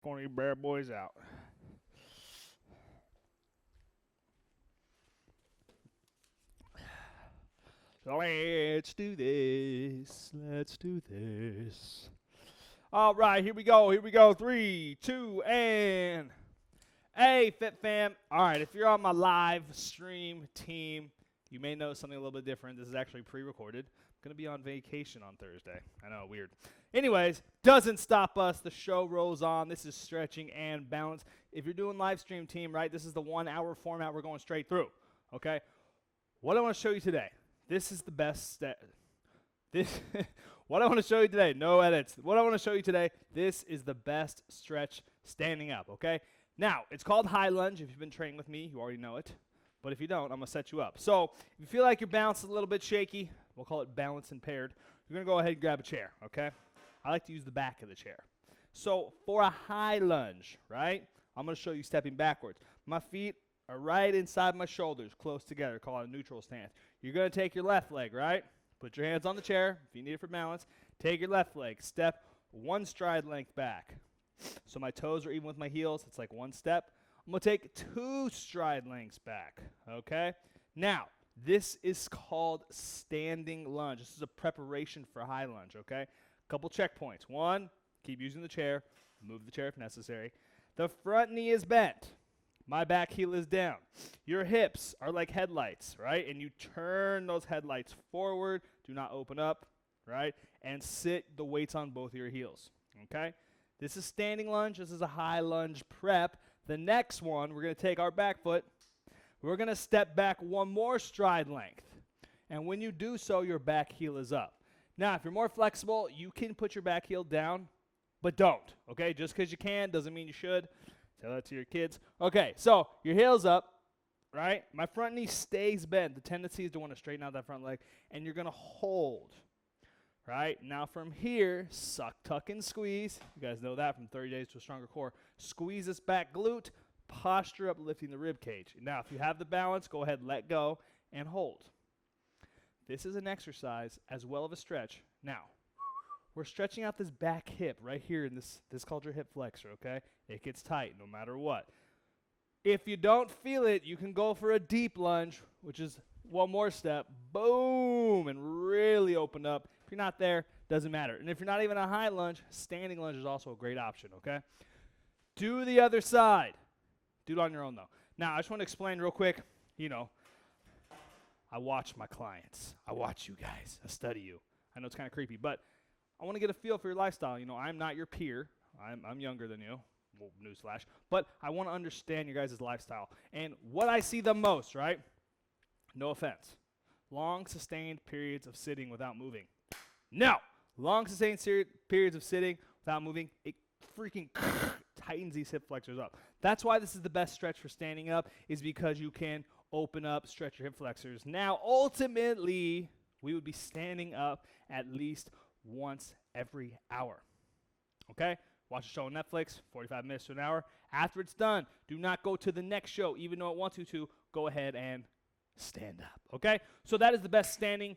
Corny bad boys out. Let's do this. Let's do this. All right, here we go. Here we go. 3, 2, and hey, Fit Fam. All right, if you're on my live stream team, you may know something a little bit different. This is actually pre-recorded. I'm going to be on vacation on Thursday. I know, weird. Anyways, doesn't stop us. The show rolls on. This is stretching and balance. If you're doing live stream team, right, this is the 1 hour format we're going straight through, okay? What I want to show you today, this is the best what I want to show you today, no edits. What I want to show you today, this is the best stretch standing up, okay? Now, it's called high lunge. If you've been training with me, you already know it. But if you don't, I'm going to set you up. So if you feel like your balance is a little bit shaky, we'll call it balance impaired, you're going to go ahead and grab a chair, okay? I like to use the back of the chair. So for a high lunge, right, I'm going to show you stepping backwards. My feet are right inside my shoulders, close together, call it a neutral stance. You're going to take your left leg, right? Put your hands on the chair if you need it for balance. Take your left leg. Step 1 stride length back. So my toes are even with my heels. It's like 1 step. I'm going to take 2 stride lengths back, okay? Now, this is called standing lunge. This is a preparation for high lunge, okay? Couple checkpoints. 1, keep using the chair. Move the chair if necessary. The front knee is bent. My back heel is down. Your hips are like headlights, right? And you turn those headlights forward. Do not open up, right? And sit the weights on both of your heels, okay? This is standing lunge. This is a high lunge prep. The next one, we're going to take our back foot. We're going to step back 1 more stride length. And when you do so, your back heel is up. Now, if you're more flexible, you can put your back heel down, but don't, okay? Just because you can doesn't mean you should. Tell that to your kids. Okay, so your heel's up, right? My front knee stays bent. The tendency is to want to straighten out that front leg, and you're going to hold, right? Now from here, suck, tuck, and squeeze. You guys know that from 30 Days to a Stronger Core. Squeeze this back glute, posture up, lifting the rib cage. Now, if you have the balance, go ahead, let go, and hold. This is an exercise as well as a stretch. Now, we're stretching out this back hip right here in this called your hip flexor, okay? It gets tight no matter what. If you don't feel it, you can go for a deep lunge, which is 1 more step. Boom, and really open up. If you're not there, doesn't matter. And if you're not even a high lunge, standing lunge is also a great option, okay? Do the other side. Do it on your own, though. Now, I just want to explain real quick, I watch my clients. I watch you guys. I study you. I know it's kind of creepy, but I want to get a feel for your lifestyle. I'm not your peer. I'm younger than you. Well, newsflash. But I want to understand your guys' lifestyle. And what I see the most, right? No offense. Long, sustained periods of sitting without moving. No. Long, sustained periods of sitting without moving, it freaking tightens these hip flexors up. That's why this is the best stretch for standing up, is because you can open up, stretch your hip flexors. Now, ultimately, we would be standing up at least once every hour, okay? Watch a show on Netflix, 45 minutes to an hour. After it's done, do not go to the next show, even though it wants you to. Go ahead and stand up, okay? So that is the best standing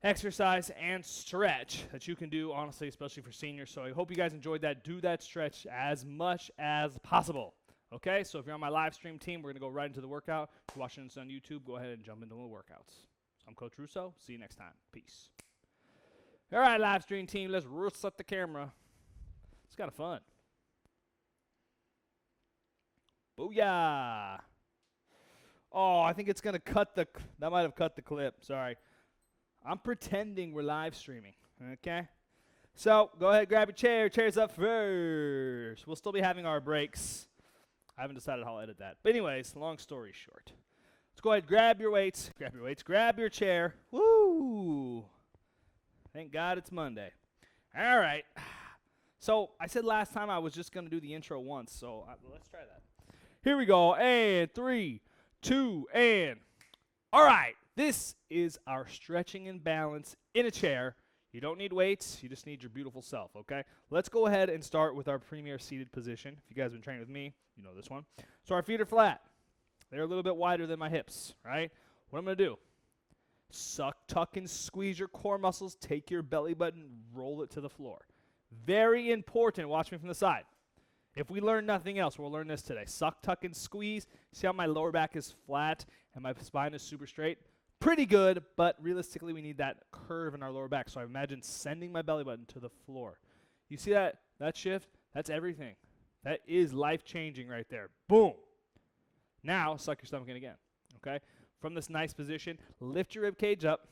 exercise and stretch that you can do, honestly, especially for seniors. So I hope you guys enjoyed that. Do that stretch as much as possible, okay? So if you're on my live stream team, we're going to go right into the workout. If you're watching this on YouTube, go ahead and jump into the workouts. So I'm Coach Russo. See you next time. Peace. All right, live stream team, let's reset the camera. It's kind of fun. Booyah. Oh, I think it's going to that might have cut the clip. Sorry. I'm pretending we're live streaming, okay? So go ahead, grab your chair. Chair's up first. We'll still be having our breaks. I haven't decided how I'll edit that. But anyways, long story short. Let's go ahead, grab your weights, grab your chair. Woo! Thank God it's Monday. All right. So I said last time I was just going to do the intro once, so let's try that. Here we go. And 3, 2, and all right. This is our stretching and balance in a chair. You don't need weights. You just need your beautiful self, okay? Let's go ahead and start with our premier seated position. If you guys have been training with me, you know this one. So our feet are flat. They're a little bit wider than my hips, right? What I'm going to do, suck, tuck, and squeeze your core muscles. Take your belly button, roll it to the floor. Very important. Watch me from the side. If we learn nothing else, we'll learn this today. Suck, tuck, and squeeze. See how my lower back is flat and my spine is super straight? Pretty good, but realistically we need that curve in our lower back. So I imagine sending my belly button to the floor. You see that shift? That's everything. That is life-changing right there. Boom. Now, suck your stomach in again, okay? From this nice position, lift your rib cage up.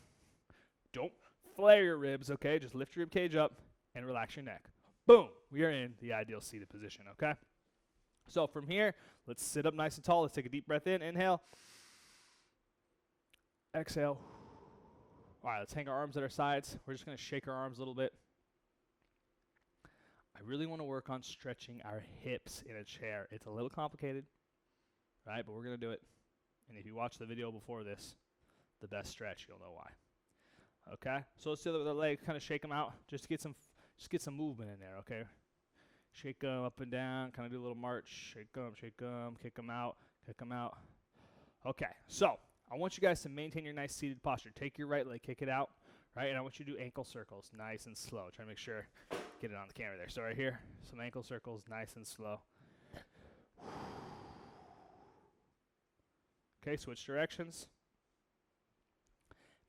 Don't flare your ribs, okay? Just lift your rib cage up and relax your neck. Boom. We are in the ideal seated position, okay? So from here, let's sit up nice and tall. Let's take a deep breath in. Inhale. Exhale. All right, let's hang our arms at our sides. We're just going to shake our arms a little bit. I really want to work on stretching our hips in a chair. It's a little complicated, right? But we're going to do it. And if you watch the video before this, the best stretch, you'll know why. Okay? So let's do the legs, kind of shake them out, just get some movement in there, okay? Shake them up and down, kind of do a little march. Shake them, kick them out, kick them out. Okay, so I want you guys to maintain your nice seated posture. Take your right leg, kick it out, right? And I want you to do ankle circles, nice and slow. Try to make sure, get it on the camera there. So right here, some ankle circles, nice and slow. Okay, switch directions.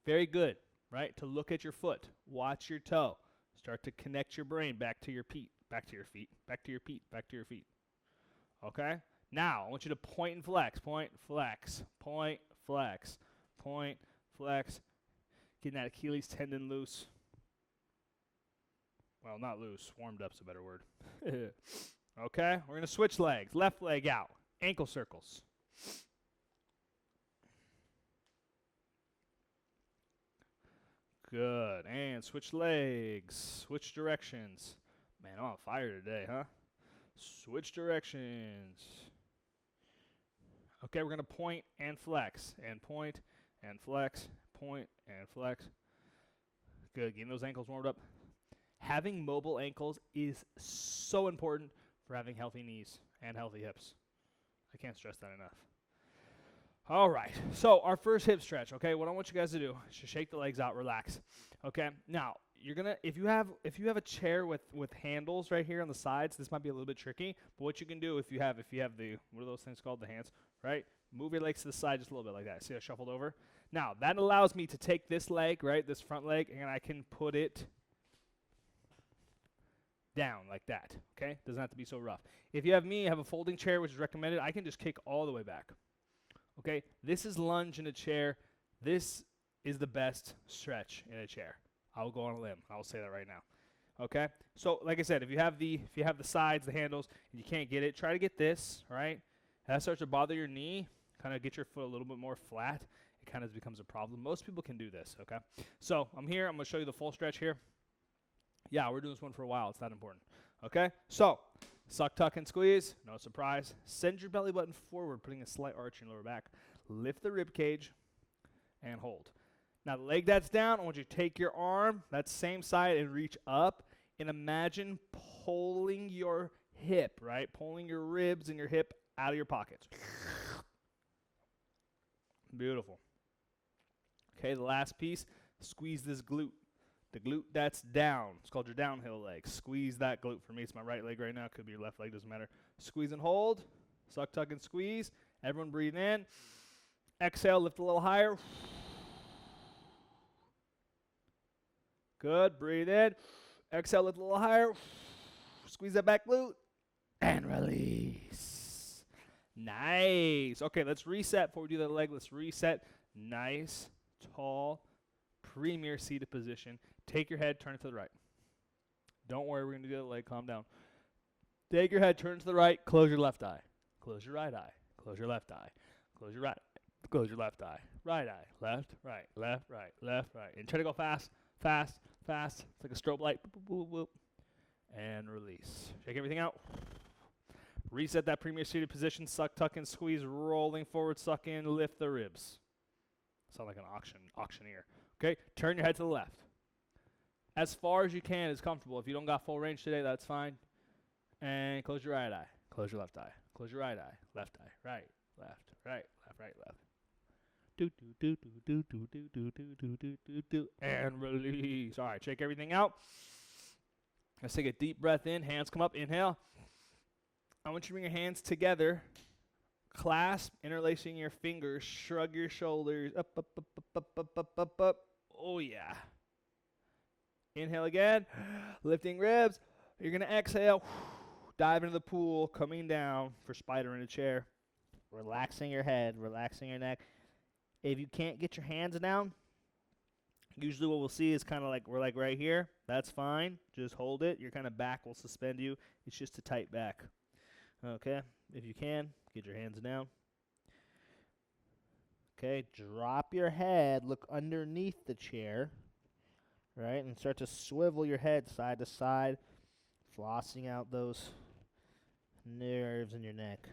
Very good, right? To look at your foot, watch your toe. Start to connect your brain back to your feet, back to your feet, back to your feet, back to your feet. Okay? Now, I want you to point and flex, point, flex, point, flex, point, flex. Getting that Achilles tendon loose. Well, not loose, warmed up's a better word. Okay? We're going to switch legs. Left leg out. Ankle circles. Good. And switch legs. Switch directions. Man, I'm on fire today, huh? Switch directions. Okay, we're going to point and flex. And point and flex. Point and flex. Good. Getting those ankles warmed up. Having mobile ankles is so important for having healthy knees and healthy hips. I can't stress that enough. All right, so our first hip stretch, okay, what I want you guys to do is just shake the legs out, relax, okay? Now, you're going to, if you have a chair with handles right here on the sides, this might be a little bit tricky, but what you can do if you have the, what are those things called, the hands, right? Move your legs to the side just a little bit like that. See how I shuffled over? Now, that allows me to take this leg, right, this front leg, and I can put it down like that, okay? Doesn't have to be so rough. If you have me, I have a folding chair, which is recommended. I can just kick all the way back. Okay, this is lunge in a chair. This is the best stretch in a chair. I'll go on a limb. I'll say that right now. Okay, so like I said, if you have the sides, the handles, and you can't get it, try to get this. Right, if that starts to bother your knee, kind of get your foot a little bit more flat. It kind of becomes a problem. Most people can do this. Okay, so I'm here. I'm going to show you the full stretch here. Yeah, we're doing this one for a while. It's that important. Okay, so suck, tuck, and squeeze. No surprise. Send your belly button forward, putting a slight arch in your lower back. Lift the rib cage and hold. Now, the leg that's down, I want you to take your arm, that same side, and reach up. And imagine pulling your hip, right? Pulling your ribs and your hip out of your pockets. Beautiful. Okay, the last piece, squeeze this glute. The glute that's down. It's called your downhill leg. Squeeze that glute. For me, it's my right leg right now. Could be your left leg. Doesn't matter. Squeeze and hold. Suck, tuck, and squeeze. Everyone breathe in. Exhale. Lift a little higher. Good. Breathe in. Exhale. Lift a little higher. Squeeze that back glute. And release. Nice. Okay, let's reset before we do that leg. Let's reset. Nice, tall, premier seated position. Take your head, turn it to the right. Don't worry, we're going to do the leg. Calm down. Take your head, turn to the right, close your left eye. Close your right eye. Close your left eye. Close your right eye. Close your left eye. Right eye. Left, right, left, right, left, right. And try to go fast, fast, fast. It's like a strobe light. Boop, boop, boop, boop. And release. Shake everything out. Reset that premier seated position. Suck, tuck, and squeeze. Rolling forward, suck in, lift the ribs. Sound like an auctioneer. Okay, turn your head to the left. As far as you can is comfortable. If you don't got full range today, that's fine. And close your right eye. Close your left eye. Close your right eye. Left eye. Right, left, right, left, right, left. Do, do, do, do, do, do, do, do, do, do, do, do. And release. All right, shake everything out. Let's take a deep breath in. Hands come up. Inhale. I want you to bring your hands together, clasp, interlacing your fingers, shrug your shoulders, up, up, up, up, up, up, up, up, up. Oh, yeah. Inhale again, lifting ribs. You're going to exhale, dive into the pool, coming down for spider in a chair. Relaxing your head, relaxing your neck. If you can't get your hands down, usually what we'll see is kind of like, we're like right here. That's fine. Just hold it. Your kind of back will suspend you. It's just a tight back. Okay, if you can, get your hands down. Okay, drop your head, look underneath the chair, right, and start to swivel your head side to side, flossing out those nerves in your neck.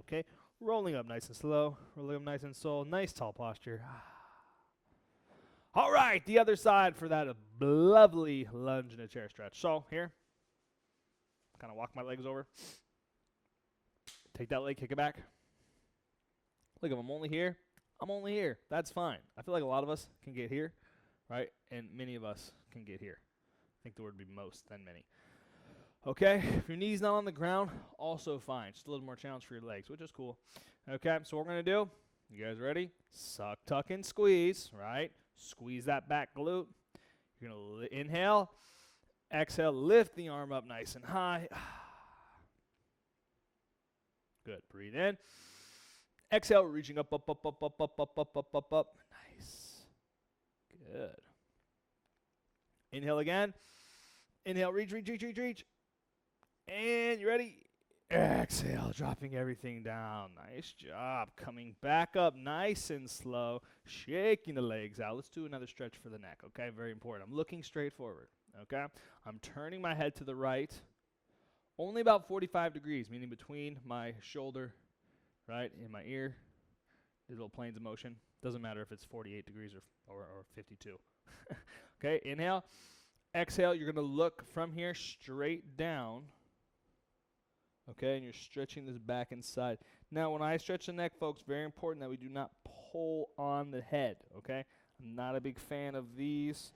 Okay, rolling up nice and slow, rolling up nice and slow, nice tall posture. All right, the other side for that lovely lunge in a chair stretch. So here, kind of walk my legs over. Take that leg, kick it back. Look, if I'm only here, I'm only here. That's fine. I feel like a lot of us can get here, right? And many of us can get here. I think the word would be most than many. Okay, if your knee's not on the ground, also fine. Just a little more challenge for your legs, which is cool. Okay, so what we're going to do, you guys ready? Suck, tuck, and squeeze, right? Squeeze that back glute. You're going to inhale. Exhale, lift the arm up nice and high. Good, breathe in. Exhale, reaching up, up, up, up, up, up, up, up, up, up, up. Nice. Good. Inhale again. Inhale, reach, reach, reach, reach, reach. And you ready? Exhale, dropping everything down. Nice job. Coming back up nice and slow, shaking the legs out. Let's do another stretch for the neck, okay? Very important. I'm looking straight forward, okay? I'm turning my head to the right, only about 45 degrees, meaning between my shoulder, right, and my ear. These little planes of motion. Doesn't matter if it's 48 degrees or 52. Okay, inhale. Exhale, you're going to look from here straight down. Okay, and you're stretching this back and side. Now, when I stretch the neck, folks, very important that we do not pull on the head, okay? I'm not a big fan of these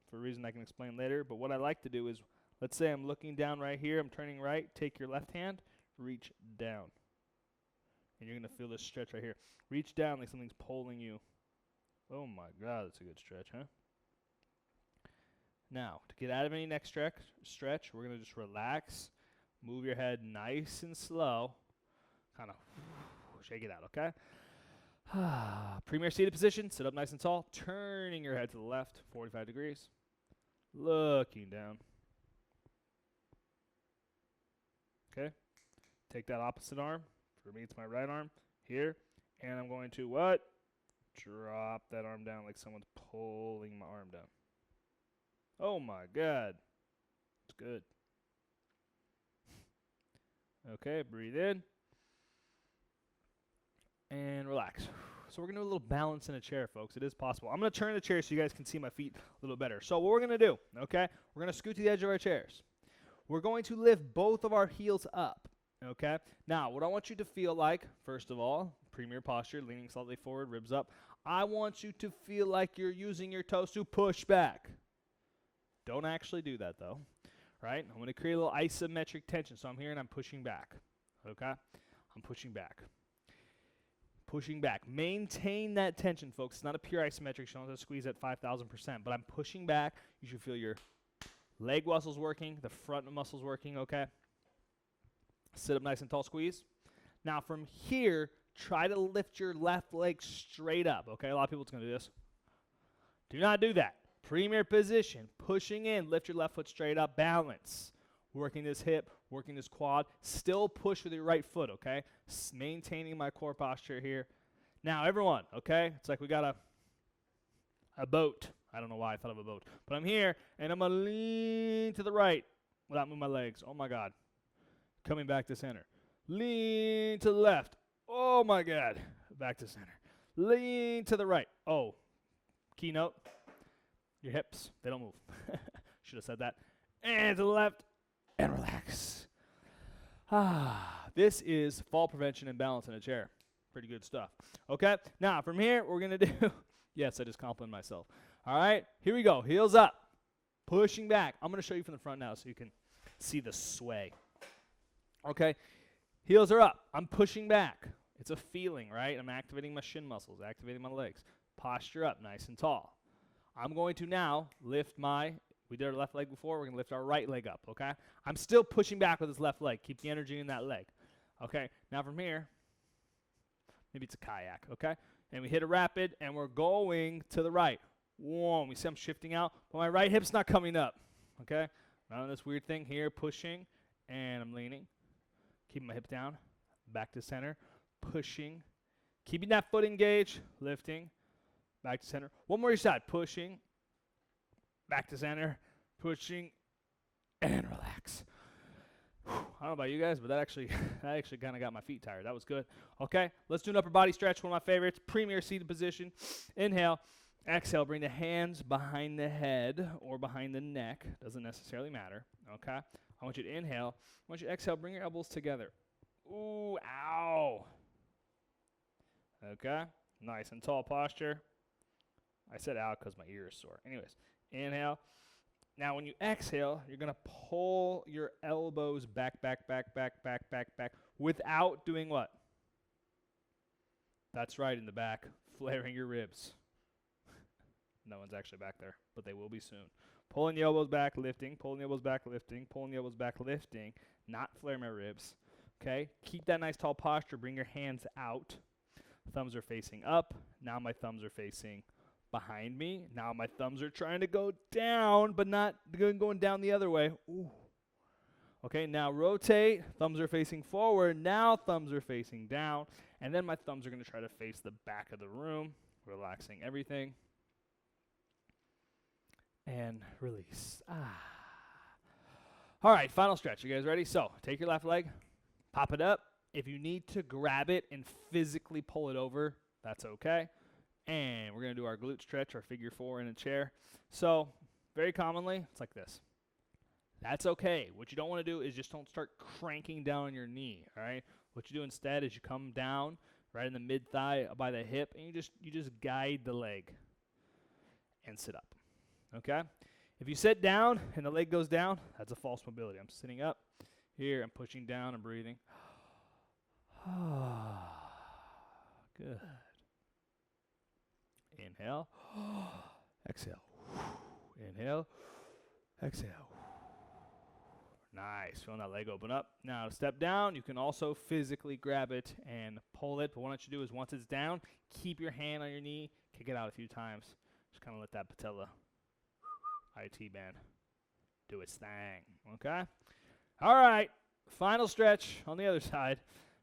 for a reason I can explain later, but what I like to do is, let's say I'm looking down right here, I'm turning right, take your left hand, reach down. And you're going to feel this stretch right here. Reach down like something's pulling you. Oh my God, that's a good stretch, huh? Now, to get out of any neck stretch, we're going to just relax. Move your head nice and slow. Kind of shake it out, okay? Premier seated position. Sit up nice and tall. Turning your head to the left, 45 degrees. Looking down. Okay? Take that opposite arm. For me, it's my right arm. Here. And I'm going to what? Drop that arm down like someone's pulling my arm down. Oh, my God. It's good. Okay, breathe in. And relax. So we're going to do a little balance in a chair, folks. It is possible. I'm going to turn the chair so you guys can see my feet a little better. So what we're going to do, okay, we're going to scoot to the edge of our chairs. We're going to lift both of our heels up, okay? Now, what I want you to feel like, first of all, premier posture, leaning slightly forward, ribs up. I want you to feel like you're using your toes to push back. Don't actually do that, though. Right? I'm going to create a little isometric tension. So I'm here and I'm pushing back. Okay? I'm pushing back. Pushing back. Maintain that tension, folks. It's not a pure isometric. You don't have to squeeze at 5,000%. But I'm pushing back. You should feel your leg muscles working, the front muscles working, okay? Sit up nice and tall, squeeze. Now from here, try to lift your left leg straight up, okay? A lot of people are going to do this. Do not do that. Premier position, pushing in, lift your left foot straight up, balance. Working this hip, working this quad. Still push with your right foot, okay? Maintaining my core posture here. Now, everyone, okay? It's like we got a boat. I don't know why I thought of a boat. But I'm here, and I'm going to lean to the right without moving my legs. Oh, my God. Coming back to center. Lean to the left. Oh, my God. Back to center. Lean to the right. Oh, keynote. Your hips, they don't move. Should have said that. And to the left, and relax. This is fall prevention and balance in a chair. Pretty good stuff. Okay, now from here, we're going to do, yes, I just complimented myself. All right, here we go. Heels up, pushing back. I'm going to show you from the front now so you can see the sway. Okay, heels are up. I'm pushing back. It's a feeling, right? I'm activating my shin muscles, activating my legs. Posture up, nice and tall. I'm going to now lift we did our left leg before, we're going to lift our right leg up, okay? I'm still pushing back with this left leg. Keep the energy in that leg, okay? Now from here, maybe it's a kayak, okay? And we hit a rapid, and we're going to the right. Whoa, we see I'm shifting out, but my right hip's not coming up, okay? None of this weird thing here, pushing, and I'm leaning. Keeping my hip down, back to center, pushing. Keeping that foot engaged, lifting, back to center. One more each side, pushing, back to center, pushing, and relax. Whew, I don't know about you guys, but that actually kind of got my feet tired. That was good. Okay, let's do an upper body stretch, one of my favorites, premier seated position. Inhale, exhale, bring the hands behind the head or behind the neck. Doesn't necessarily matter, okay? I want you to inhale. I want you to exhale, bring your elbows together. Ooh, ow. Okay, nice and tall posture. I said ow because my ear is sore. Anyways, inhale. Now when you exhale, you're going to pull your elbows back, without doing what? That's right, in the back, flaring your ribs. No one's actually back there, but they will be soon. Pulling the elbows back, lifting, pulling the elbows back, lifting, pulling the elbows back, lifting, not flare my ribs. Okay? Keep that nice tall posture. Bring your hands out. Thumbs are facing up. Now my thumbs are facing behind me. Now my thumbs are trying to go down, but not going down the other way. Ooh. Okay, now rotate. Thumbs are facing forward. Now thumbs are facing down. And then my thumbs are going to try to face the back of the room, relaxing everything. And release. All right, final stretch. You guys ready? So take your left leg, pop it up. If you need to grab it and physically pull it over, that's okay. And we're going to do our glute stretch, our figure four in a chair. So very commonly, it's like this. That's okay. What you don't want to do is just don't start cranking down on your knee, all right? What you do instead is you come down right in the mid-thigh by the hip, and you just guide the leg and sit up. Okay? If you sit down and the leg goes down, that's a false mobility. I'm sitting up. Here, I'm pushing down and breathing. Good. Inhale. Exhale. Inhale. Exhale. Nice. Feeling that leg open up. Now, to step down, you can also physically grab it and pull it. But what I want you to do is once it's down, keep your hand on your knee, kick it out a few times. Just kind of let that patella IT band do its thing, okay? All right, final stretch on the other side.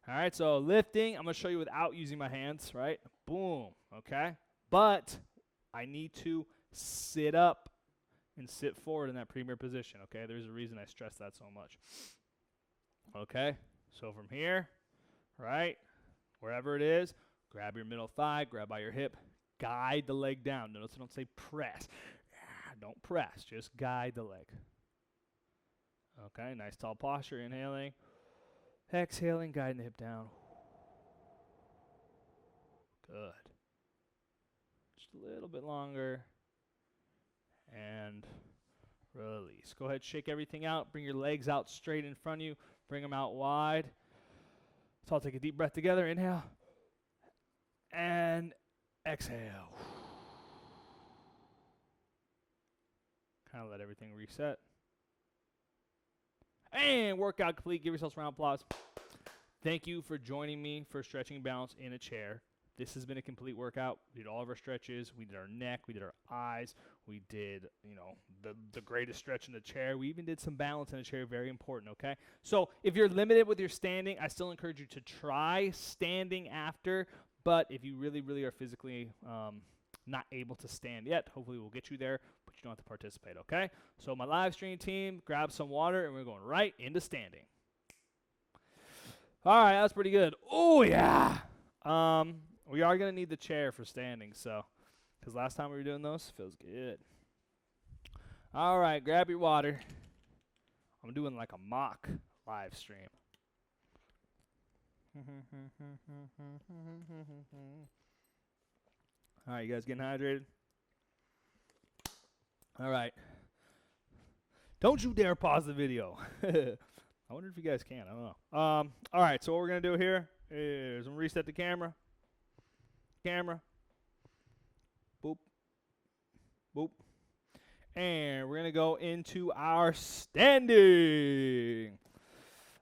All right, so lifting, I'm going to show you without using my hands, right? Boom, okay? But I need to sit up and sit forward in that premier position, okay? There's a reason I stress that so much. Okay, so from here, right, wherever it is, grab your middle thigh, grab by your hip, guide the leg down. Notice I don't say press. Don't press, just guide the leg. Okay, nice tall posture, inhaling. Exhaling, guiding the hip down. Good. Just a little bit longer. And release. Go ahead, shake everything out. Bring your legs out straight in front of you. Bring them out wide. So I'll take a deep breath together. Inhale. And exhale. Kind of let everything reset. And workout complete. Give yourselves a round of applause. Thank you for joining me for Stretching Balance in a Chair. This has been a complete workout. We did all of our stretches. We did our neck. We did our eyes. We did, the greatest stretch in the chair. We even did some balance in the chair. Very important, okay? So if you're limited with your standing, I still encourage you to try standing after. But if you really, really are physically not able to stand yet, hopefully we'll get you there, but you don't have to participate, okay? So my live stream team, grab some water, and we're going right into standing. All right, that's pretty good. Oh, yeah. We are going to need the chair for standing, so, because last time we were doing those, feels good. All right, grab your water. I'm doing like a mock live stream. All right, you guys getting hydrated? All right. Don't you dare pause the video. I wonder if you guys can. I don't know. All right, so what we're going to do here is I'm going to reset the camera. Boop. Boop. And we're going to go into our standing.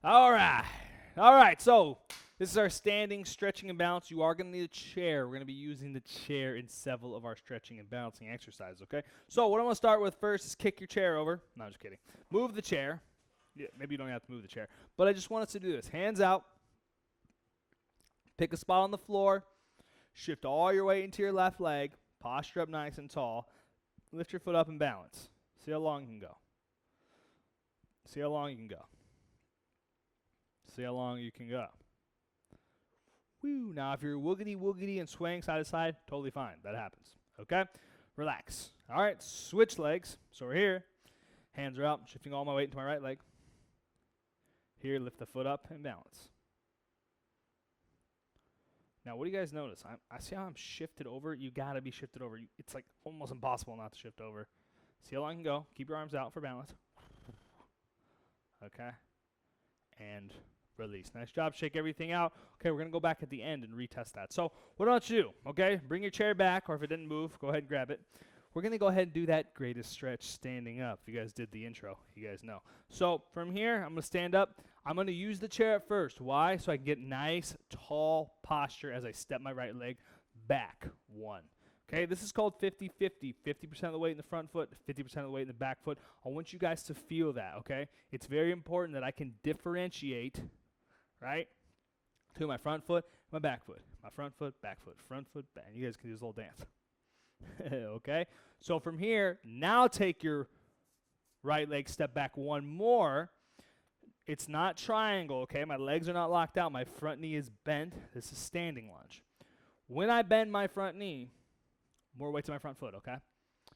All right, so this is our standing, stretching, and balance. You are going to need a chair. We're going to be using the chair in several of our stretching and balancing exercises, okay? So what I'm going to start with first is kick your chair over. No, I'm just kidding. Move the chair. Yeah, maybe you don't have to move the chair. But I just want us to do this. Hands out. Pick a spot on the floor. Shift all your weight into your left leg. Posture up nice and tall. Lift your foot up and balance. See how long you can go. See how long you can go. See how long you can go. Woo. Now, if you're woogity and swaying side to side, totally fine. That happens. Okay? Relax. All right, switch legs. So we're here. Hands are up. Shifting all my weight into my right leg. Here, lift the foot up and balance. Now, what do you guys notice? I see how I'm shifted over. You got to be shifted over. It's like almost impossible not to shift over. See how long you can go. Keep your arms out for balance. Okay? And release. Nice job. Shake everything out. Okay, we're going to go back at the end and retest that. So what I want you to do, okay, bring your chair back, or if it didn't move, go ahead and grab it. We're going to go ahead and do that greatest stretch standing up. If you guys did the intro, you guys know. So from here, I'm going to stand up. I'm going to use the chair at first. Why? So I can get nice, tall posture as I step my right leg back. 1. Okay, this is called 50-50. 50% of the weight in the front foot, 50% of the weight in the back foot. I want you guys to feel that, okay? It's very important that I can differentiate, right, to my front foot, my back foot. My front foot, back, front foot, back. You guys can do this little dance. Okay? So from here, now take your right leg, step back 1 more. It's not triangle, okay? My legs are not locked out. My front knee is bent. This is standing lunge. When I bend my front knee, more weight to my front foot, okay?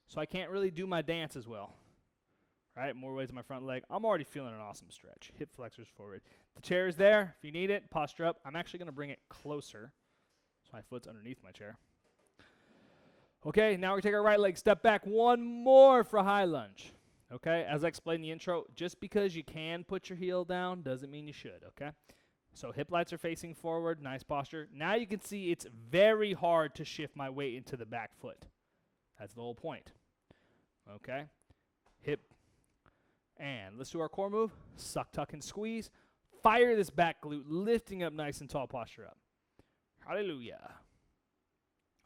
So I can't really do my dance as well. Right? More weight to my front leg. I'm already feeling an awesome stretch. Hip flexors forward. The chair is there. If you need it, posture up. I'm actually going to bring it closer so my foot's underneath my chair. Okay, now we take our right leg, step back 1 more for high lunge. Okay, as I explained in the intro, just because you can put your heel down doesn't mean you should, okay? So hip lights are facing forward, nice posture. Now you can see it's very hard to shift my weight into the back foot. That's the whole point. Okay, hip, and let's do our core move. Suck, tuck, and squeeze. Fire this back glute, lifting up nice and tall, posture up. Hallelujah.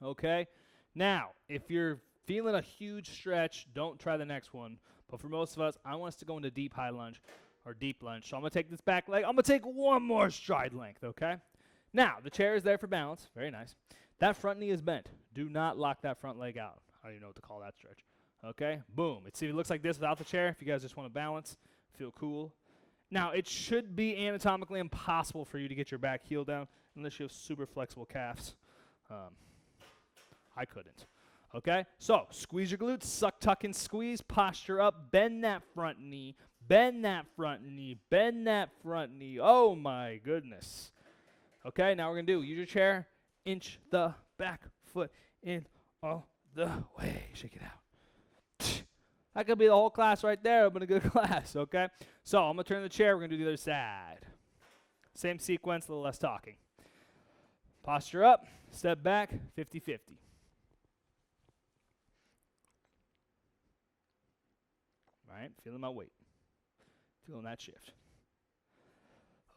Okay. Now, if you're feeling a huge stretch, don't try the next one. But for most of us, I want us to go into deep high lunge or deep lunge. So I'm going to take this back leg. I'm going to take 1 more stride length, okay? Now, the chair is there for balance. Very nice. That front knee is bent. Do not lock that front leg out. I don't even know what to call that stretch. Okay? Boom. It looks like this without the chair. If you guys just want to balance, feel cool. Now, it should be anatomically impossible for you to get your back heel down unless you have super flexible calves. I couldn't. Okay? So, squeeze your glutes, suck, tuck, and squeeze, posture up, bend that front knee, bend that front knee, bend that front knee. Oh, my goodness. Okay, now we're going to use your chair, inch the back foot in all the way. Shake it out. That could be the whole class right there. It's been a good class, okay? So, I'm going to turn the chair. We're going to do the other side. Same sequence, a little less talking. Posture up, step back, 50-50. Right, feeling my weight. Feeling that shift.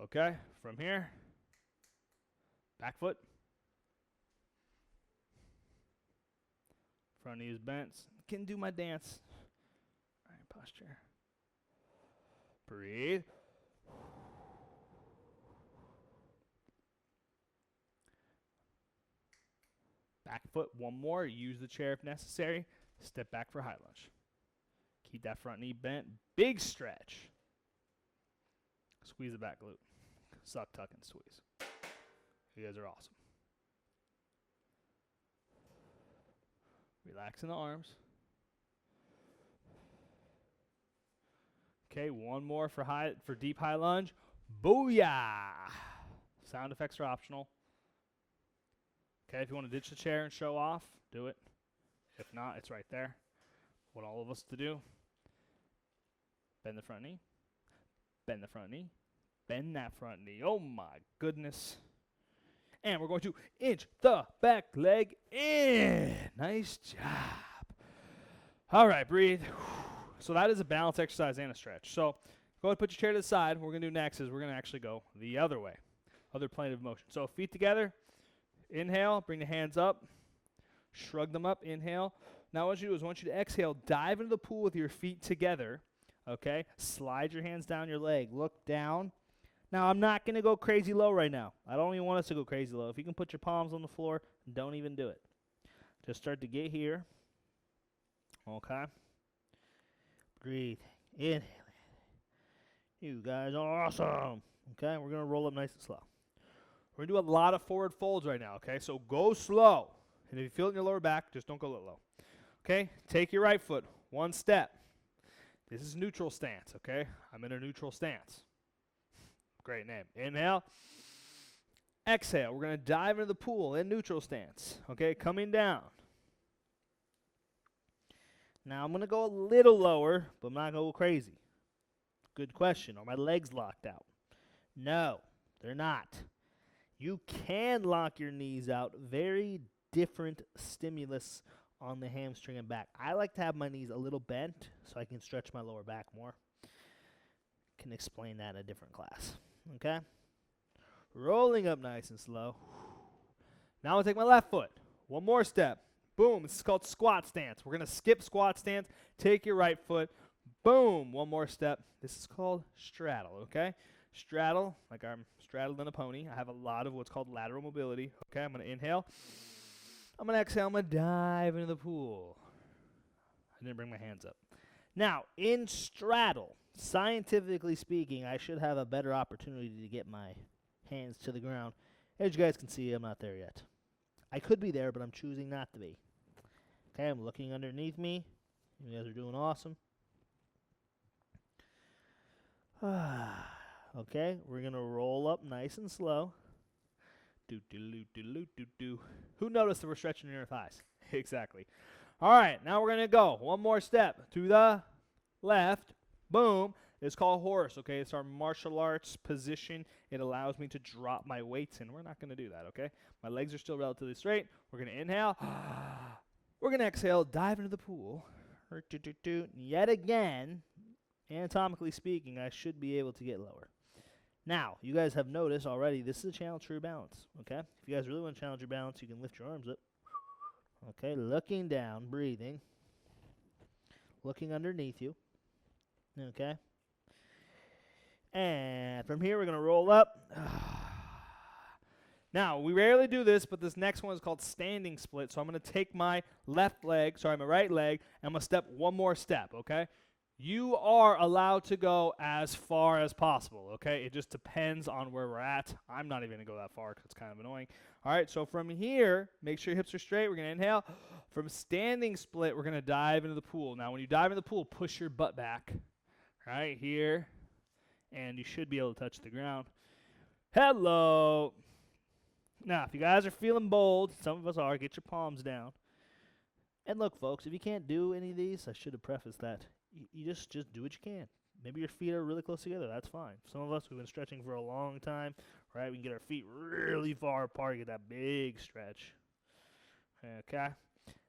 Okay, from here, back foot. Front knee is bent. Can do my dance. All right, posture. Breathe. Back foot, 1 more. Use the chair if necessary. Step back for high lunge. Keep that front knee bent. Big stretch. Squeeze the back glute. Suck, tuck, and squeeze. You guys are awesome. Relaxing the arms. Okay, 1 more for deep high lunge. Booyah! Sound effects are optional. Okay, if you want to ditch the chair and show off, do it. If not, it's right there. What all of us to do. Bend the front knee. Bend the front knee. Bend that front knee. Oh my goodness. And we're going to inch the back leg in. Nice job. All right, breathe. So that is a balance exercise and a stretch. So go ahead and put your chair to the side. What we're going to do next is we're going to actually go the other way, other plane of motion. So feet together. Inhale, bring the hands up. Shrug them up, inhale. Now what I want you to exhale, dive into the pool with your feet together, okay? Slide your hands down your leg, look down. Now I'm not going to go crazy low right now. I don't even want us to go crazy low. If you can put your palms on the floor, don't even do it. Just start to get here, okay? Breathe, inhale. You guys are awesome, okay? We're going to roll up nice and slow. We're going to do a lot of forward folds right now, okay? So go slow. And if you feel it in your lower back, just don't go low. Okay? Take your right foot, one step. This is neutral stance, okay? I'm in a neutral stance. Great name. Inhale. Exhale. We're going to dive into the pool in neutral stance, okay? Coming down. Now I'm going to go a little lower, but I'm not going to go crazy. Good question. Are my legs locked out? No, they're not. You can lock your knees out. Very different stimulus on the hamstring and back. I like to have my knees a little bent so I can stretch my lower back more. Can explain that in a different class. Okay? Rolling up nice and slow. Now I'll take my left foot. One more step. Boom. This is called squat stance. We're going to skip squat stance. Take your right foot. Boom. One more step. This is called straddle. Okay? Straddle, like I'm straddled in a pony. I have a lot of what's called lateral mobility. Okay, I'm going to inhale. I'm going to exhale. I'm going to dive into the pool. I didn't bring my hands up. Now, in straddle, scientifically speaking, I should have a better opportunity to get my hands to the ground. As you guys can see, I'm not there yet. I could be there, but I'm choosing not to be. Okay, I'm looking underneath me. You guys are doing awesome. Okay, we're going to roll up nice and slow. Do. Who noticed that we're stretching your thighs? Exactly. All right, now we're going to go. One more step to the left. Boom. It's called horse, okay? It's our martial arts position. It allows me to drop my weights in. We're not going to do that, okay? My legs are still relatively straight. We're going to inhale. We're going to exhale, dive into the pool. Yet again, anatomically speaking, I should be able to get lower. Now, you guys have noticed already, this is a challenge for your balance, okay? If you guys really want to challenge your balance, you can lift your arms up. Okay, looking down, breathing. Looking underneath you. Okay? And from here, we're going to roll up. Now, we rarely do this, but this next one is called standing split. So I'm going to take my my right leg, and I'm going to step one more step, okay? You are allowed to go as far as possible, okay? It just depends on where we're at. I'm not even going to go that far because it's kind of annoying. All right, so from here, make sure your hips are straight. We're going to inhale. From standing split, we're going to dive into the pool. Now, when you dive into the pool, push your butt back right here, and you should be able to touch the ground. Hello. Now, if you guys are feeling bold, some of us are, get your palms down. And look, folks, if you can't do any of these, I should have prefaced that. You just do what you can. Maybe your feet are really close together. That's fine. Some of us, we've been stretching for a long time, right? We can get our feet really far apart, get that big stretch. Okay?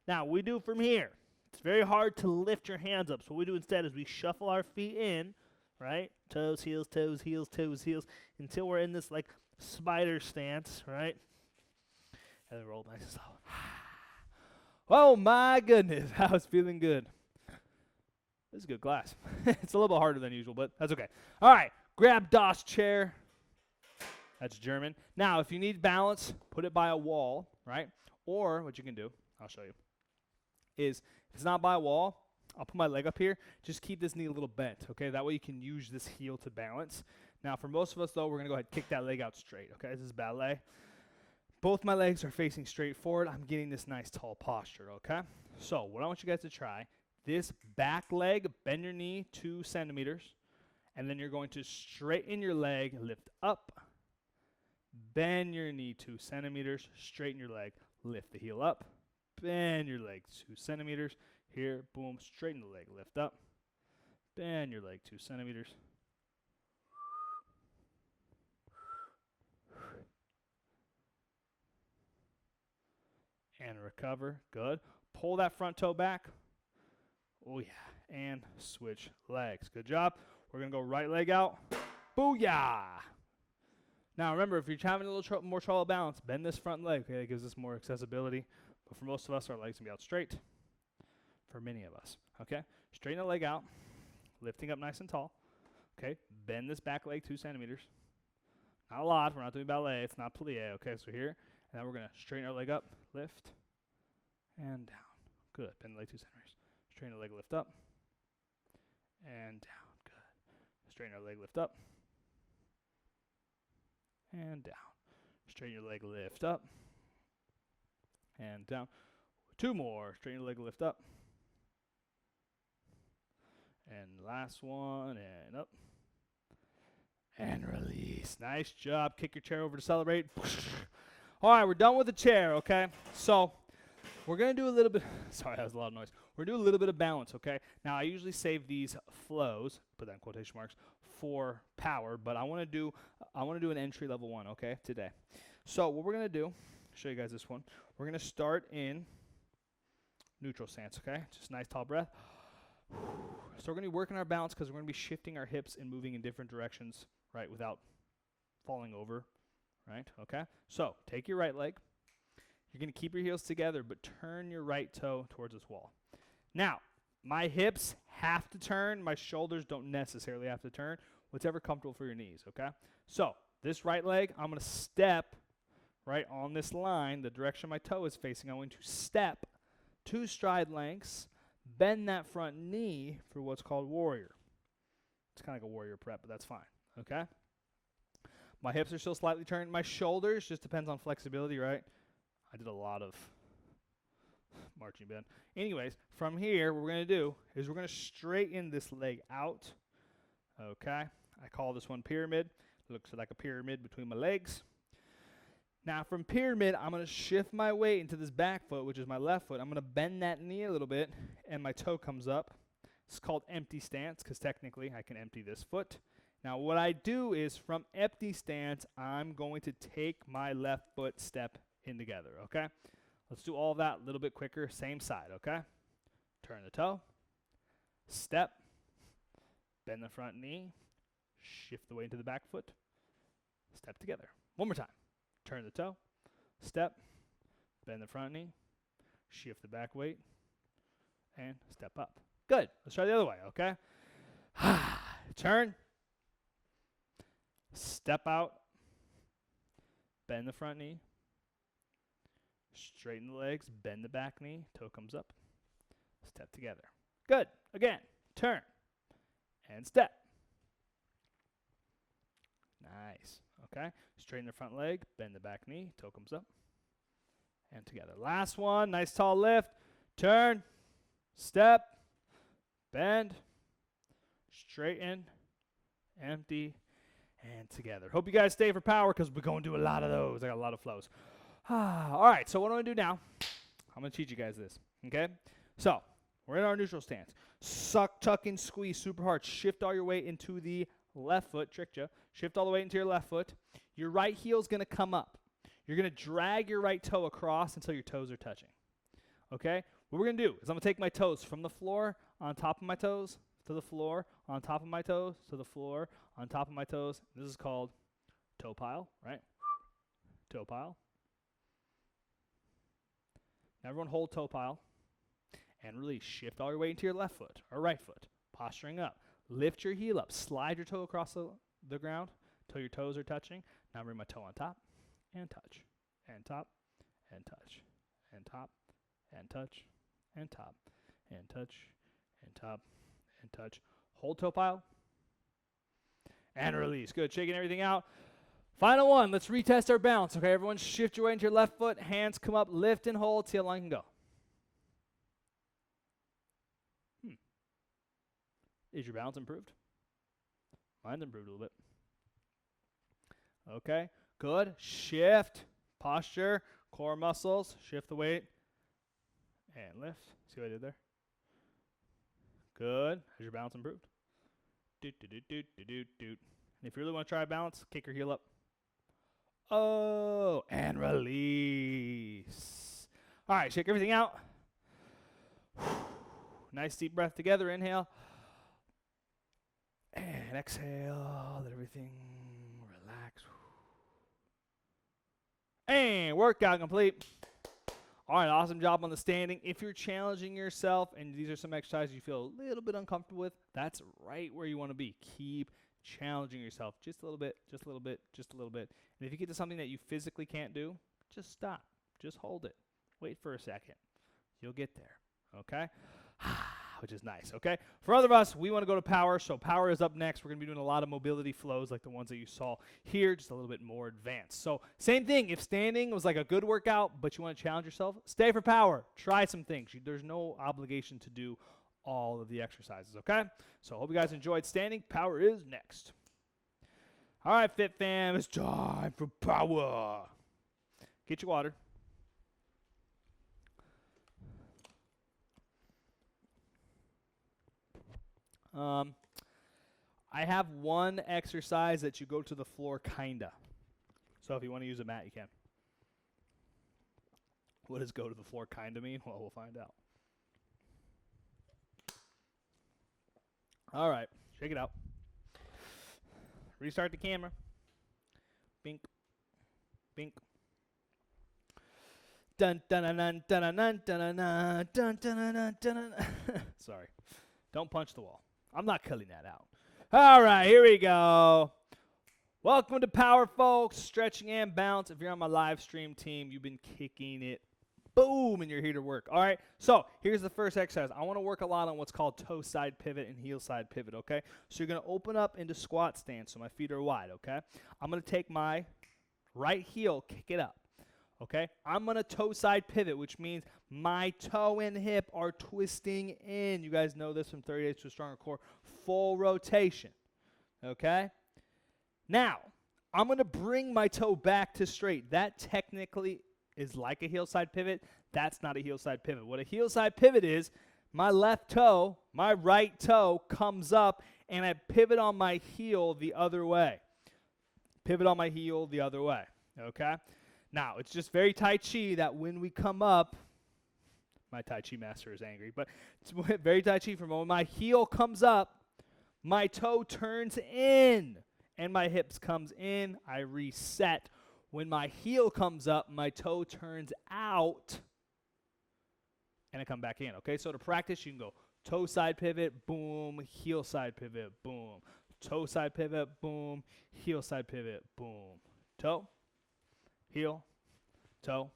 Now, we do from here. It's very hard to lift your hands up. So what we do instead is we shuffle our feet in, right? Toes, heels, toes, heels, toes, heels, until we're in this, like, spider stance, right? And then roll nice and slow. Oh, my goodness. I was feeling good. This is a good class. It's a little bit harder than usual, but that's okay. All right, grab Das chair. That's German. Now, if you need balance, put it by a wall, right? Or what you can do, I'll show you, is if it's not by a wall, I'll put my leg up here. Just keep this knee a little bent, okay? That way you can use this heel to balance. Now, for most of us, though, we're going to go ahead and kick that leg out straight, okay? This is ballet. Both my legs are facing straight forward. I'm getting this nice tall posture, okay? So what I want you guys to try, this back leg, bend your knee 2 centimeters, and then you're going to straighten your leg, lift up, bend your knee 2 centimeters, straighten your leg, lift the heel up, bend your leg 2 centimeters, here, boom, straighten the leg, lift up, Bend your leg 2 centimeters. And recover. Good. Pull that front toe back. Oh, yeah. And switch legs. Good job. We're going to go right leg out. Booyah! Now, remember, if you're having a little more trouble balance, bend this front leg. Okay, it gives us more accessibility. But for most of us, our legs can be out straight. For many of us. Okay? Straighten the leg out. Lifting up nice and tall. Okay? Bend this back leg 2 centimeters. Not a lot. We're not doing ballet. It's not plie. Okay, so here. And then we're going to straighten our leg up. Lift. And down. Good. Bend the leg 2 centimeters. Straighten the leg, lift up. And down. Good. Straighten our leg, lift up. And down. Straighten your leg, lift up. And down. 2 more. Straighten your leg, lift up. And last one, and up. And release. Nice job. Kick your chair over to celebrate. All right, we're done with the chair, okay? So we're going to do a little bit. Sorry, that was a lot of noise. We're going to do a little bit of balance, okay? Now, I usually save these flows, put that in quotation marks, for power, but I want to do an entry level one, okay, today. So what we're going to do, show you guys this one. We're going to start in neutral stance, okay? Just nice tall breath. So we're going to be working our balance because we're going to be shifting our hips and moving in different directions, right, without falling over, right, okay? So take your right leg. You're going to keep your heels together, but turn your right toe towards this wall. Now, my hips have to turn. My shoulders don't necessarily have to turn. Whatever comfortable for your knees, okay? So this right leg, I'm going to step right on this line, the direction my toe is facing. I'm going to step 2 stride lengths, bend that front knee for what's called warrior. It's kind of like a warrior prep, but that's fine, okay? My hips are still slightly turned. My shoulders just depends on flexibility, right? I did a lot of marching band. Anyways, from here, what we're going to do is we're going to straighten this leg out, okay? I call this one pyramid. It looks like a pyramid between my legs. Now, from pyramid, I'm going to shift my weight into this back foot, which is my left foot. I'm going to bend that knee a little bit, and my toe comes up. It's called empty stance because technically I can empty this foot. Now, what I do is from empty stance, I'm going to take my left foot step in together, okay? Let's do all that a little bit quicker, same side, okay? Turn the toe, step, bend the front knee, shift the weight into the back foot, step together. One more time. Turn the toe, step, bend the front knee, shift the back weight, and step up. Good. Let's try the other way, okay? Turn, step out, bend the front knee, straighten the legs, bend the back knee, toe comes up, step together. Good. Again, turn and step. Nice. Okay. Straighten the front leg, bend the back knee, toe comes up, and together. Last one. Nice tall lift. Turn, step, bend, straighten, empty, and together. Hope you guys stay for power because we're going to do a lot of those. I got a lot of flows. All right, so what I'm going to do now, I'm going to teach you guys this, okay? So we're in our neutral stance. Suck, tuck, and squeeze super hard. Shift all your weight into the left foot. Tricked you. Shift all the weight into your left foot. Your right heel is going to come up. You're going to drag your right toe across until your toes are touching, okay? What we're going to do is I'm going to take my toes from the floor on top of my toes to the floor, on top of my toes to the floor, on top of my toes. This is called toe pile, right? Toe pile. Now everyone hold toe pile and release. Shift all your weight into your left foot or right foot. Posturing up. Lift your heel up. Slide your toe across the ground until your toes are touching. Now bring my toe on top and touch and top and touch and top and touch and top and touch and top and touch. Hold toe pile and release. Good. Shaking everything out. Final one. Let's retest our balance. Okay, everyone shift your weight into your left foot. Hands come up. Lift and hold. See how long you can go. Is your balance improved? Mine's improved a little bit. Okay, good. Shift, posture, core muscles. Shift the weight and lift. See what I did there? Good. Has your balance improved? And if you really want to try a balance, kick your heel up. Oh, and release. All right, shake everything out. Nice deep breath together. Inhale. And exhale. Let everything relax. And workout complete. All right, awesome job on the standing. If you're challenging yourself and these are some exercises you feel a little bit uncomfortable with, that's right where you want to be. Keep challenging yourself just a little bit, just a little bit, just a little bit. And if you get to something that you physically can't do, just stop. Just hold it. Wait for a second. You'll get there, okay? Which is nice, okay? For other of us, we want to go to power, so power is up next. We're going to be doing a lot of mobility flows like the ones that you saw here, just a little bit more advanced. So same thing, if standing was like a good workout, but you want to challenge yourself, stay for power. Try some things. There's no obligation to do all of the exercises, okay? So I hope you guys enjoyed standing. Power is next. All right, Fit Fam, it's time for power. Get your water. I have one exercise that you go to the floor, kinda. So if you want to use a mat, you can. What does go to the floor kinda mean? Well, we'll find out. All right, shake it out. Restart the camera. Bink, bink. Dun dun dun dun dun dun dun dun dun dun dun. Sorry, don't punch the wall. I'm not cutting that out. All right, here we go. Welcome to Power, folks. Stretching and bounce. If you're on my live stream team, you've been kicking it. Boom, and you're here to work. All right, so here's the first exercise. I want to work a lot on what's called toe side pivot and heel side pivot, okay? So you're going to open up into squat stance, so my feet are wide, okay? I'm going to take my right heel, kick it up. Okay, I'm going to toe side pivot, which means my toe and hip are twisting in. You guys know this from 30 Days to a Stronger Core. Full rotation. Okay? Now, I'm going to bring my toe back to straight. That technically is like a heel side pivot. That's not a heel side pivot. What a heel side pivot is, my left toe, my right toe comes up, and I pivot on my heel the other way. Pivot on my heel the other way. Okay? Now, it's just very Tai Chi that when we come up, my Tai Chi master is angry, but it's very Tai Chi from when my heel comes up, my toe turns in, and my hips comes in, I reset. When my heel comes up, my toe turns out, and I come back in, okay? So to practice, you can go toe side pivot, boom, heel side pivot, boom. Toe side pivot, boom, heel side pivot, boom. Toe. Heel, toe,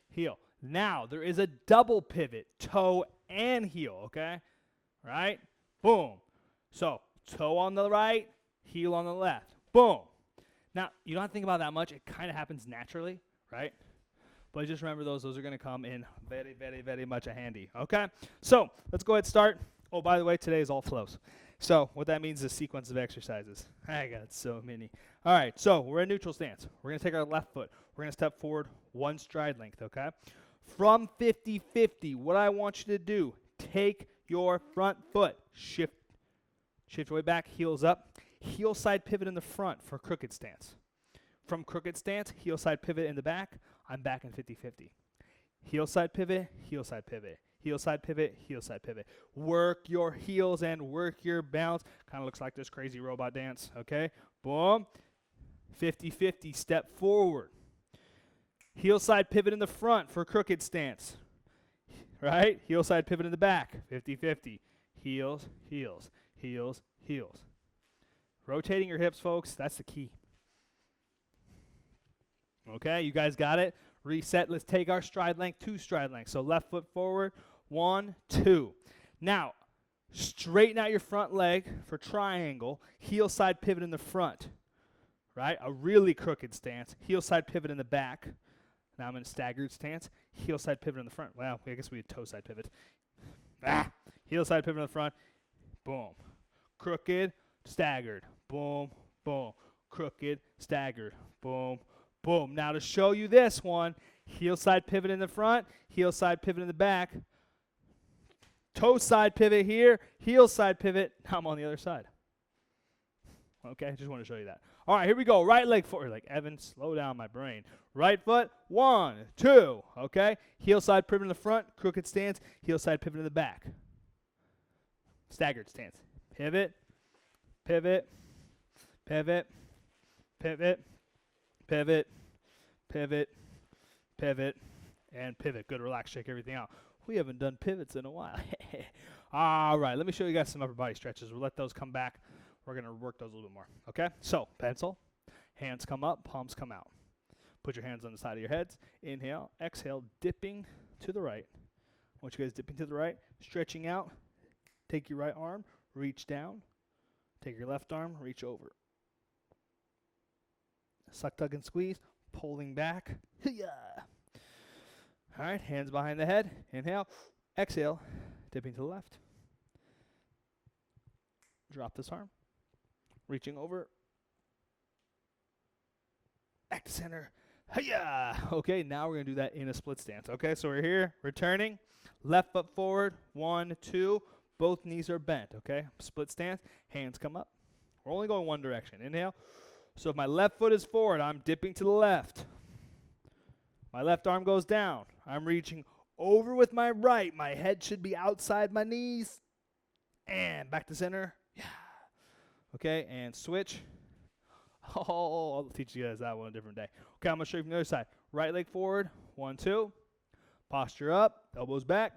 heel. Now, there is a double pivot, toe and heel, okay? Right? Boom. So, toe on the right, heel on the left. Boom. Now, you don't have to think about that much. It kind of happens naturally, right? But just remember those are going to come in very, very, very much a handy, okay? So, let's go ahead and start. Oh, by the way, today is all flows. So what that means is a sequence of exercises. I got so many. All right, so we're in neutral stance. We're going to take our left foot. We're going to step forward one stride length, okay? From 50-50, what I want you to do, take your front foot, shift your way back, heels up, heel side pivot in the front for crooked stance. From crooked stance, heel side pivot in the back, I'm back in 50-50. Heel side pivot, heel side pivot. Heel side pivot, heel side pivot. Work your heels and work your bounce. Kind of looks like this crazy robot dance, okay? Boom. 50-50, step forward. Heel side pivot in the front for crooked stance, right? Heel side pivot in the back, 50-50. Heels, heels, heels, heels. Rotating your hips, folks, that's the key. Okay, you guys got it? Reset. Let's take our stride length, 2 stride lengths. So left foot forward, 1, 2. Now, straighten out your front leg for triangle. Heel side pivot in the front, right? A really crooked stance. Heel side pivot in the back. Now I'm in a staggered stance. Heel side pivot in the front. Well, I guess we had toe side pivot. Heel side pivot in the front. Boom. Crooked, staggered. Boom, boom. Crooked, staggered. Boom, boom. Now to show you this one, heel side pivot in the front, heel side pivot in the back, toe side pivot here, heel side pivot. Now I'm on the other side. Okay, just want to show you that. All right, here we go. Right leg forward. Like, Evan, slow down my brain. Right foot, 1, 2. Okay, heel side pivot in the front, crooked stance, heel side pivot in the back. Staggered stance. Pivot, pivot, pivot, pivot, pivot, pivot, pivot, and pivot. Good, relax, shake everything out. We haven't done pivots in a while. All right, let me show you guys some upper body stretches. We'll let those come back. We're going to work those a little bit more, okay? So, pencil, hands come up, palms come out. Put your hands on the side of your heads. Inhale, exhale, dipping to the right. I want you guys dipping to the right, stretching out. Take your right arm, reach down. Take your left arm, reach over. Suck, tug, and squeeze, pulling back. All right, hands behind the head. Inhale, exhale, dipping to the left. Drop this arm. Reaching over. Back to center. Hiya! Okay, now we're going to do that in a split stance. Okay, so we're here, returning. Left foot forward. 1, 2. Both knees are bent. Okay, split stance. Hands come up. We're only going one direction. Inhale. So if my left foot is forward, I'm dipping to the left. My left arm goes down. I'm reaching over with my right. My head should be outside my knees. And back to center. Yeah. Okay, and switch. Oh, I'll teach you guys that one a different day. Okay, I'm going to show you from the other side. Right leg forward. 1, 2. Posture up. Elbows back.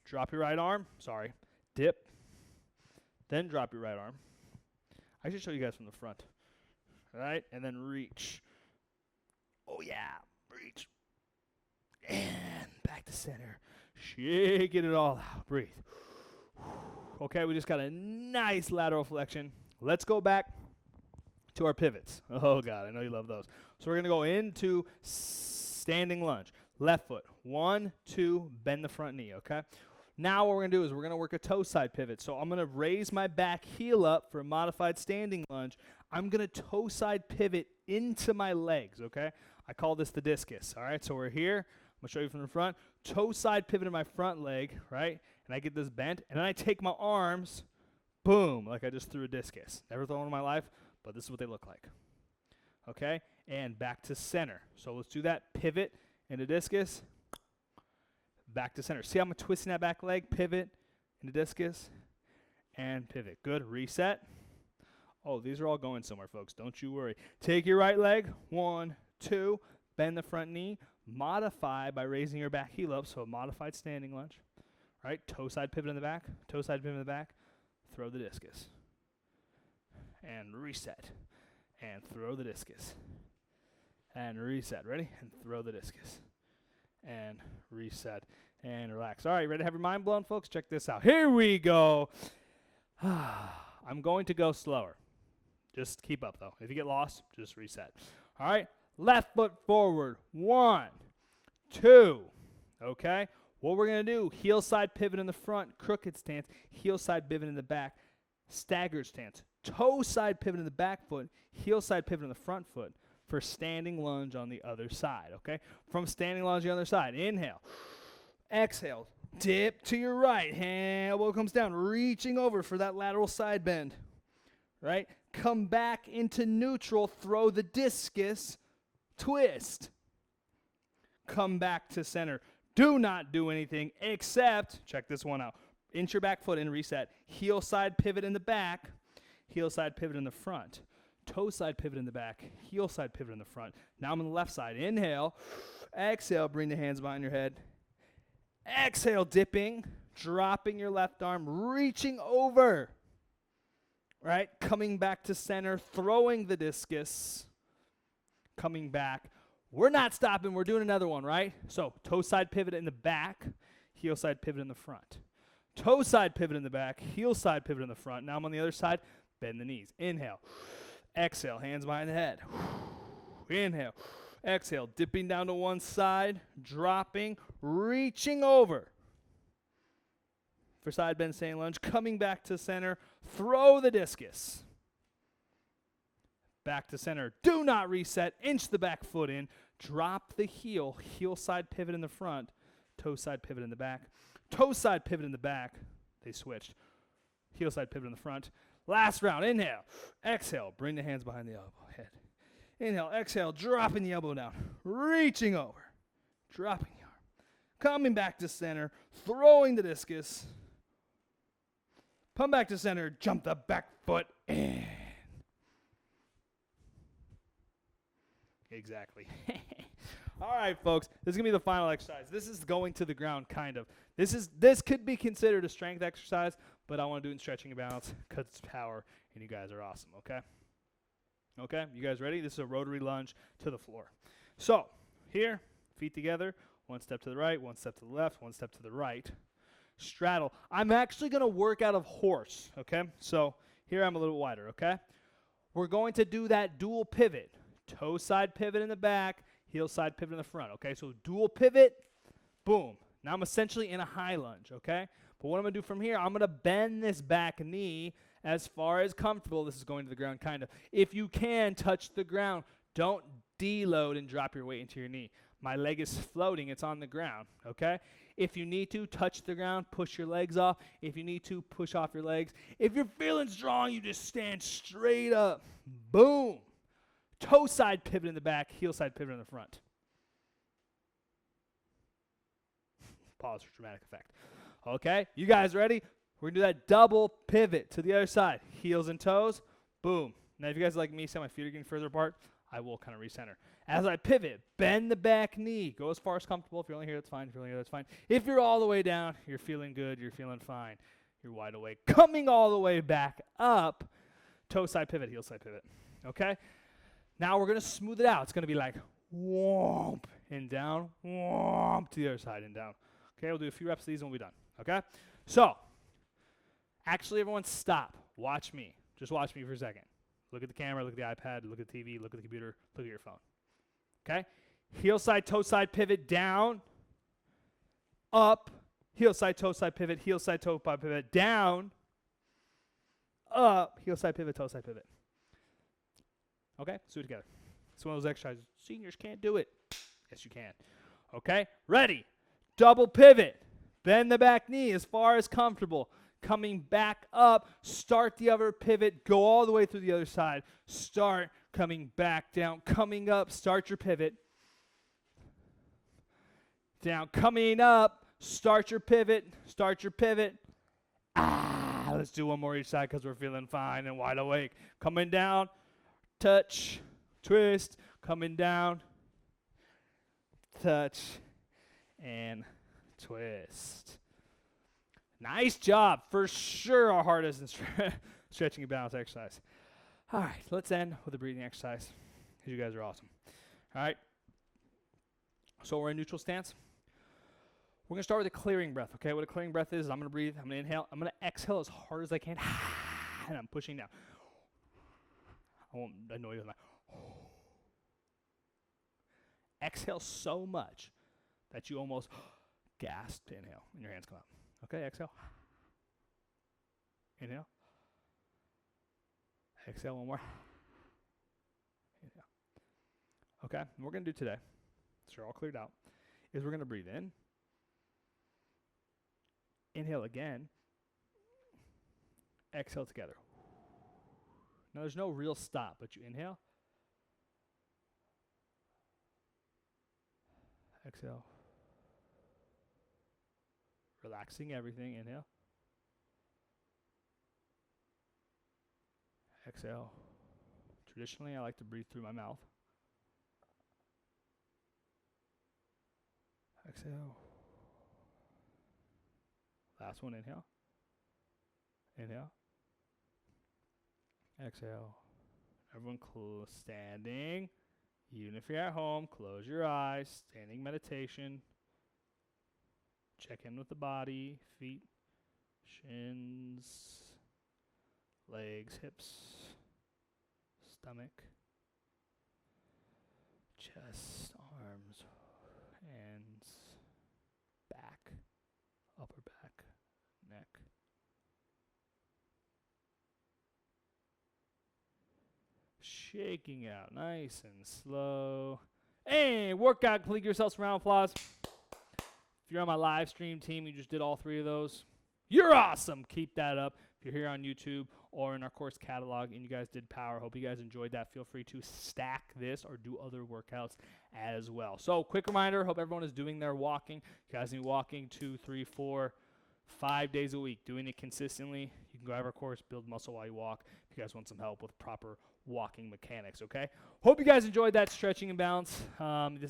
Drop your right arm. Sorry. Dip. Then drop your right arm. I should show you guys from the front. All right, and then reach. Oh, yeah. Reach. And back to center. Shaking it all out. Breathe. Okay, we just got a nice lateral flexion. Let's go back to our pivots. Oh, God, I know you love those. So we're going to go into standing lunge. Left foot. 1, 2, bend the front knee, okay? Now what we're going to do is we're going to work a toe side pivot. So I'm going to raise my back heel up for a modified standing lunge. I'm going to toe side pivot into my legs, okay? I call this the discus, all right? So we're here. I'm going to show you from the front. Toe side pivot in my front leg, right? And I get this bent, and then I take my arms, boom, like I just threw a discus. Never thrown one in my life, but this is what they look like, okay? And back to center. So let's do that. Pivot into discus. Back to center. See how I'm twisting that back leg? Pivot into discus and pivot. Good. Reset. Oh, these are all going somewhere, folks. Don't you worry. Take your right leg. 1, 2. Bend the front knee. Modify by raising your back heel up. So a modified standing lunge. All right. Toe side pivot in the back. Toe side pivot in the back. Throw the discus. And reset. And throw the discus. And reset. Ready? And throw the discus. And reset. And relax. All right, ready to have your mind blown, folks? Check this out. Here we go. I'm going to go slower. Just keep up, though. If you get lost, just reset. All right, left foot forward. 1, 2. Okay, what we're going to do, heel side pivot in the front, crooked stance, heel side pivot in the back, staggered stance, toe side pivot in the back foot, heel side pivot in the front foot for standing lunge on the other side, okay? From standing lunge on the other side, inhale. Exhale, dip to your right, elbow comes down, reaching over for that lateral side bend, right? Come back into neutral, throw the discus, twist. Come back to center. Do not do anything except, check this one out, inch your back foot and reset. Heel side pivot in the back, heel side pivot in the front. Toe side pivot in the back, heel side pivot in the front. Now I'm on the left side. Inhale, exhale, bring the hands behind your head. Exhale, dipping, dropping your left arm, reaching over, right? Coming back to center, throwing the discus, coming back. We're not stopping. We're doing another one, right? So toe side pivot in the back, heel side pivot in the front. Toe side pivot in the back, heel side pivot in the front. Now I'm on the other side. Bend the knees. Inhale. Exhale, hands behind the head. Inhale. Exhale, dipping down to one side, dropping, reaching over. For side bend standing lunge, coming back to center, throw the discus. Back to center, do not reset, inch the back foot in, drop the heel, heel side pivot in the front, toe side pivot in the back, toe side pivot in the back, they switched, heel side pivot in the front, Last round. Inhale. Exhale. Bring the hands behind the elbow. Head. Inhale. Exhale. Dropping the elbow down. Reaching over. Dropping the arm. Coming back to center. Throwing the discus. Come back to center. Jump the back foot in. Exactly. All right, folks. This is going to be the final exercise. This is going to the ground, kind of. This could be considered a strength exercise, but I want to do it in stretching and balance because it's power, and you guys are awesome, okay? Okay, you guys ready? This is a rotary lunge to the floor. So, here, feet together, one step to the right, one step to the left, one step to the right. Straddle. I'm actually going to work out of horse, okay? So, here I'm a little wider, okay? We're going to do that dual pivot. Toe side pivot in the back, heel side pivot in the front, okay? So dual pivot, boom. Now I'm essentially in a high lunge, okay? But what I'm going to do from here, I'm going to bend this back knee as far as comfortable. This is going to the ground, kind of. If you can, touch the ground. Don't deload and drop your weight into your knee. My leg is floating. It's on the ground, okay? If you need to, touch the ground, push your legs off. If you need to, push off your legs. If you're feeling strong, you just stand straight up. Boom. Toe side pivot in the back, heel side pivot in the front. Pause for dramatic effect. Okay, you guys ready? We're going to do that double pivot to the other side. Heels and toes, boom. Now, if you guys like me, say my feet are getting further apart, I will kind of recenter. As I pivot, bend the back knee. Go as far as comfortable. If you're only here, that's fine. If you're only here, that's fine. If you're all the way down, you're feeling good, you're feeling fine. You're wide awake. Coming all the way back up, toe side pivot, heel side pivot. Okay? Now we're going to smooth it out. It's going to be like whomp and down, whomp to the other side and down. Okay, we'll do a few reps of these and we'll be done. Okay? So, actually everyone stop. Watch me. Just watch me for a second. Look at the camera, look at the iPad, look at the TV, look at the computer, look at your phone. Okay? Heel side, toe side pivot, down, up, heel side, toe side pivot, heel side, toe side pivot, down, up, heel side pivot, toe side pivot. Okay, let's do it together. It's one of those exercises. Seniors can't do it. Yes, you can. Okay, ready. Double pivot. Bend the back knee as far as comfortable. Coming back up. Start the other pivot. Go all the way through the other side. Start coming back down. Coming up. Start your pivot. Down. Coming up. Start your pivot. Start your pivot. Let's do one more each side because we're feeling fine and wide awake. Coming down. Touch, twist, coming down, touch, and twist. Nice job. For sure our hardest in stretching and balance exercise. All right, let's end with a breathing exercise because you guys are awesome. All right, so we're in neutral stance. We're going to start with a clearing breath, okay? What a clearing breath is I'm going to breathe, I'm going to inhale, I'm going to exhale as hard as I can, and I'm pushing down. I won't annoy you with my exhale so much that you almost gasp to inhale and your hands come up. Okay, exhale. Inhale. Exhale one more. Inhale. Okay, what we're going to do today, so you're all cleared out, is we're going to breathe in. Inhale again. Exhale together. Now, there's no real stop, but you inhale. Exhale. Relaxing everything. Inhale. Exhale. Traditionally, I like to breathe through my mouth. Exhale. Last one, inhale. Inhale. Exhale. Everyone standing. Even if you're at home, close your eyes. Standing meditation. Check in with the body, feet, shins, legs, hips, stomach, chest, arms, hands, back, upper back, neck. Shaking out nice and slow. Hey, workout, complete yourselves round of applause. If you're on my live stream team, you just did all three of those. You're awesome. Keep that up. If If you're here on YouTube or in our course catalog and you guys did power, hope you guys enjoyed that. Feel free to stack this or do other workouts as well. So quick reminder, hope everyone is doing their walking. You guys need walking 2, 3, 4, 5 days a week, doing it consistently. You can go have our course, build muscle while you walk, if you guys want some help with proper walking mechanics, okay? Hope you guys enjoyed that stretching and balance. Like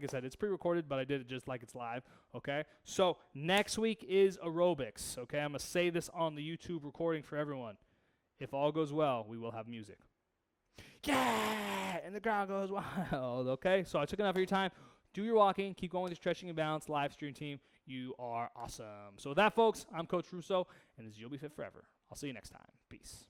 I said, it's pre-recorded, but I did it just like it's live, okay? So next week is aerobics, okay? I'm going to say this on the YouTube recording for everyone. If all goes well, we will have music. Yeah! And the crowd goes wild, okay? So I took enough of your time. Do your walking. Keep going with your stretching and balance live stream team. You are awesome. So with that, folks, I'm Coach Russo, and this is You'll Be Fit Forever. I'll see you next time. Peace.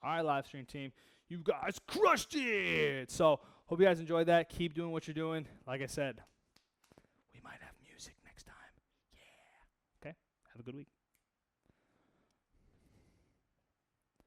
All right, live stream team, you guys crushed it. So hope you guys enjoyed that. Keep doing what you're doing. Like I said, we might have music next time. Yeah. Okay, have a good week.